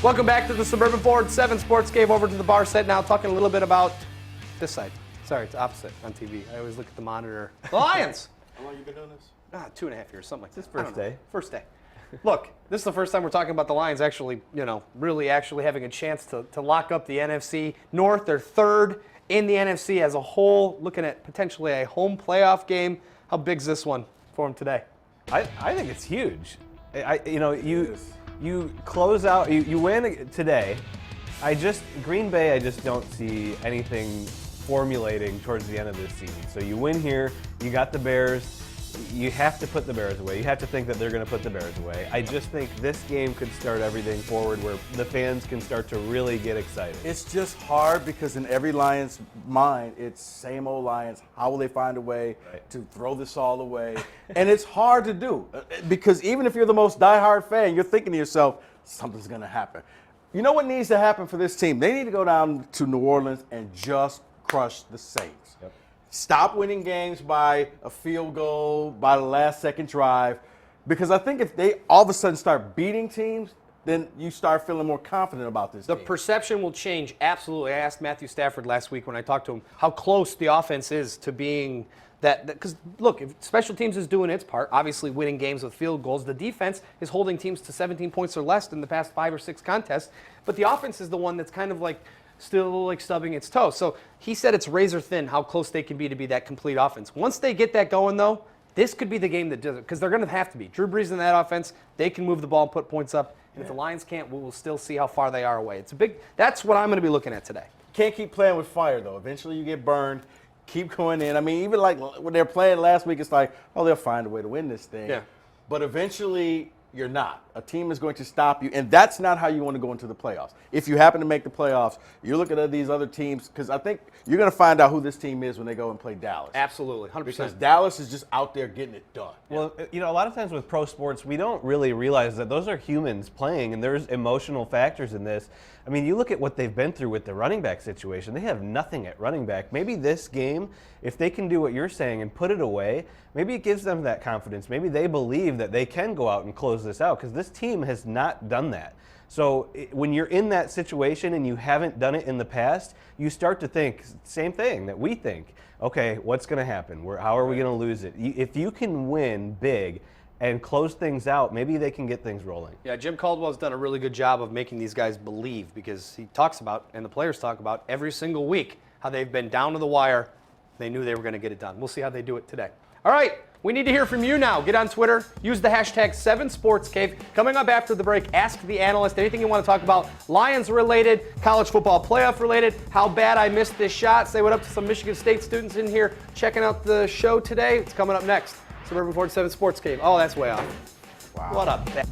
Welcome back to the Suburban Ford 7 Sports Cave. Over to the bar set now, talking a little bit about this side. Sorry, it's opposite on TV. I always look at the monitor. The Lions! How long have you been doing this? 2.5 years, something like that. This first day. First day. Look, this is the first time we're talking about the Lions actually, really actually having a chance to lock up the NFC North. They're third in the NFC as a whole, looking at potentially a home playoff game. How big's this one for them today? I think it's huge. You close out, you win today. Green Bay, I just don't see anything formulating towards the end of this season. So you win here, you got the Bears. You have to put the Bears away. You have to think that they're going to put the Bears away. I just think this game could start everything forward where the fans can start to really get excited. It's just hard because in every Lions mind, it's same old Lions. How will they find a way to throw this all away? And it's hard to do because even if you're the most diehard fan, you're thinking to yourself, something's going to happen. You know what needs to happen for this team? They need to go down to New Orleans and just crush the Saints. Yep. Stop winning games by a field goal, by the last second drive, because I think if they all of a sudden start beating teams, then you start feeling more confident about this The team. perception will change, absolutely. I asked Matthew Stafford last week when I talked to him how close the offense is to being that. Because, look, if special teams is doing its part, obviously winning games with field goals, the defense is holding teams to 17 points or less in the past 5 or 6 contests, but the offense is the one that's kind of like still like stubbing its toe. So he said it's razor thin how close they can be to be that complete offense. Once they get that going, though, this could be the game that does it because they're going to have to be. Drew Brees in that offense, they can move the ball and put points up. And if the Lions can't, we'll still see how far they are away. That's what I'm going to be looking at today. Can't keep playing with fire, though. Eventually you get burned. Keep going in. I mean, even like when they're playing last week, it's like, oh, they'll find a way to win this thing. Yeah. But eventually you're not. A team is going to stop you, and that's not how you want to go into the playoffs. If you happen to make the playoffs, you look at these other teams, because I think you're going to find out who this team is when they go and play Dallas. Absolutely, 100%. Because Dallas is just out there getting it done. Well, a lot of times with pro sports, we don't really realize that those are humans playing, and there's emotional factors in this. I mean, you look at what they've been through with the running back situation. They have nothing at running back. Maybe this game, if they can do what you're saying and put it away, maybe it gives them that confidence. Maybe they believe that they can go out and close this out because this team has not done that. So when you're in that situation and you haven't done it in the past, you start to think, same thing that we think, okay, what's going to happen? How are we going to lose it? If you can win big and close things out, maybe they can get things rolling. Yeah, Jim Caldwell's done a really good job of making these guys believe because he talks about, and the players talk about every single week, how they've been down to the wire. They knew they were going to get it done. We'll see how they do it today. All right, we need to hear from you now. Get on Twitter. Use the hashtag 7SportsCave. Coming up after the break, ask the analyst anything you want to talk about. Lions-related, college football playoff-related, how bad I missed this shot. Say what up to some Michigan State students in here checking out the show today. It's coming up next. Suburban Ford 7 Sports Cave. Oh, that's way off. Wow. What a